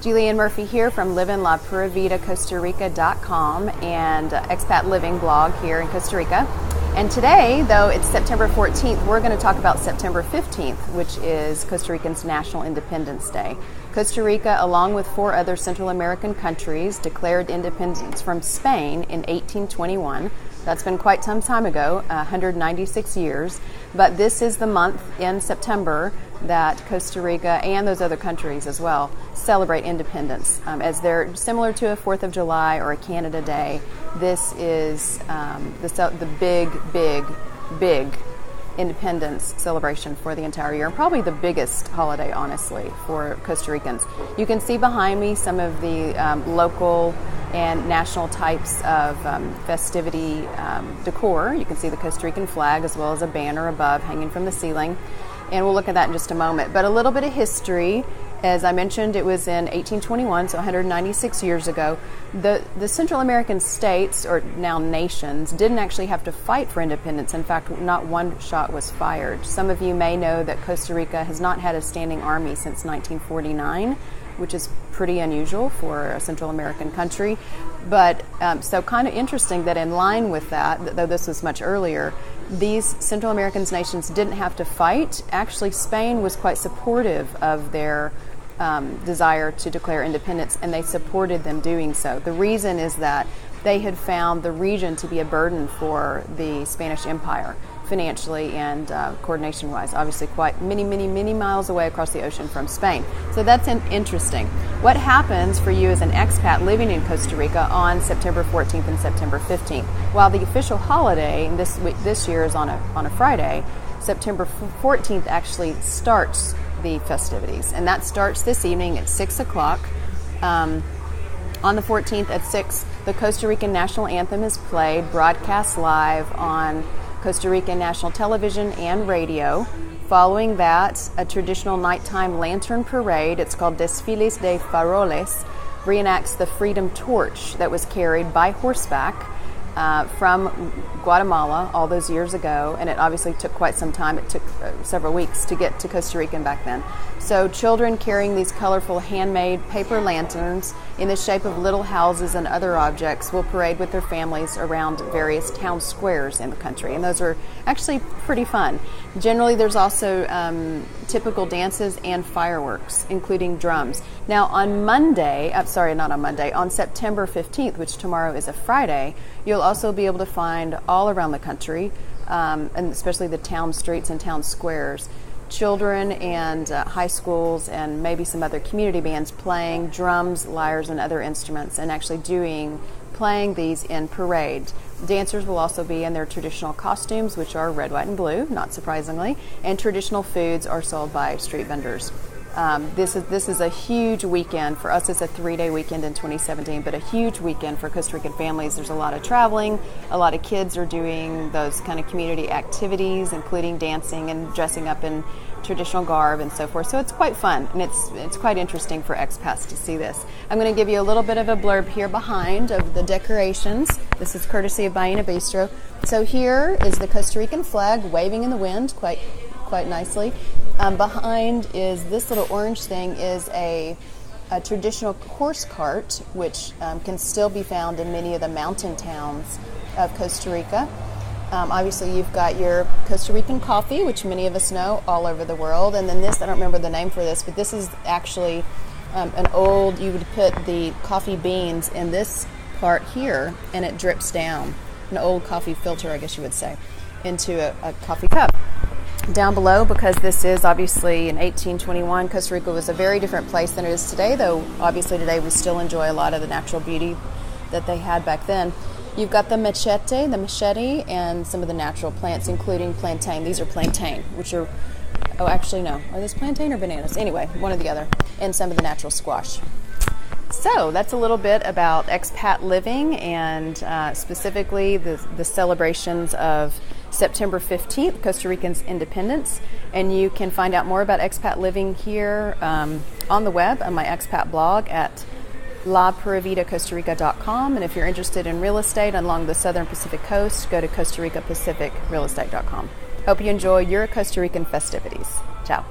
JuliAnne Murphy here from livinlapuravida.com and Expat Living blog here in Costa Rica. And today, though it's September 14th, we're going to talk about September 15th, which is Costa Rican's National Independence Day. Costa Rica, along with 4 other Central American countries, declared independence from Spain in 1821. That's been quite some time ago, 196 years. But this is the month in September that Costa Rica and those other countries as well celebrate independence. As they're similar to a 4th of July or a Canada Day, this is the big independence celebration for the entire year, and probably the biggest holiday, honestly, for Costa Ricans. You can see behind me some of the local and national types of festivity decor. You can see the Costa Rican flag as well as a banner above hanging from the ceiling, and we'll look at that in just a moment. But a little bit of history. As I mentioned, it was in 1821, so 196 years ago. The Central American states, or now nations, didn't actually have to fight for independence. In fact, not one shot was fired. Some of you may know that Costa Rica has not had a standing army since 1949, which is pretty unusual for a Central American country. But so kind of interesting that in line with that, though this was much earlier, these Central American nations didn't have to fight. Actually, Spain was quite supportive of their desire to declare independence, and they supported them doing so. The reason is that they had found the region to be a burden for the Spanish Empire, financially and coordination-wise, obviously quite many miles away across the ocean from Spain. So that's interesting. What happens for you as an expat living in Costa Rica on September 14th and September 15th? While the official holiday this year is on a Friday, September 14th actually starts the festivities, and that starts this evening at 6 o'clock. On the 14th at 6, the Costa Rican National Anthem is played, broadcast live on Costa Rican National Television and radio. Following that, a traditional nighttime lantern parade, it's called Desfiles de Faroles, reenacts the Freedom Torch that was carried by horseback from Guatemala all those years ago, and it obviously took quite some time. It took several weeks to get to Costa Rica back then. So children carrying these colorful handmade paper lanterns in the shape of little houses and other objects will parade with their families around various town squares in the country, and those are actually pretty fun. Generally, there's also typical dances and fireworks, including drums. Now on on September 15th, which tomorrow is a Friday, you'll also be able to find all around the country, and especially the town streets and town squares, children and high schools and maybe some other community bands playing drums, lyres, and other instruments, and actually playing these in parade. Dancers will also be in their traditional costumes, which are red, white, and blue, not surprisingly, and traditional foods are sold by street vendors. This is a huge weekend. For us, it's a 3-day weekend in 2017, but a huge weekend for Costa Rican families. There's a lot of traveling. A lot of kids are doing those kind of community activities, including dancing and dressing up in traditional garb and so forth. So it's quite fun, and it's quite interesting for expats to see this. I'm going to give you a little bit of a blurb here behind of the decorations. This is courtesy of Bahina Bistro. So here is the Costa Rican flag waving in the wind quite nicely. Behind is this little orange thing is a traditional horse cart, which can still be found in many of the mountain towns of Costa Rica. Obviously, you've got your Costa Rican coffee, which many of us know all over the world. And then this, I don't remember the name for this, but this is actually you would put the coffee beans in this part here, and it drips down, an old coffee filter, I guess you would say, into a coffee cup. Down below, because this is obviously in 1821, Costa Rica was a very different place than it is today, though obviously today we still enjoy a lot of the natural beauty that they had back then. You've got the machete, and some of the natural plants, including plantain. These are plantain, which are, are these plantain or bananas? Anyway, one or the other, and some of the natural squash. So that's a little bit about expat living, and specifically the celebrations of September 15th, Costa Rican's independence. And you can find out more about expat living here on the web on my expat blog at lapuravida.costarica.com. And if you're interested in real estate along the southern Pacific coast, go to CostaRicaPacificRealEstate.com. Hope you enjoy your Costa Rican festivities. Ciao.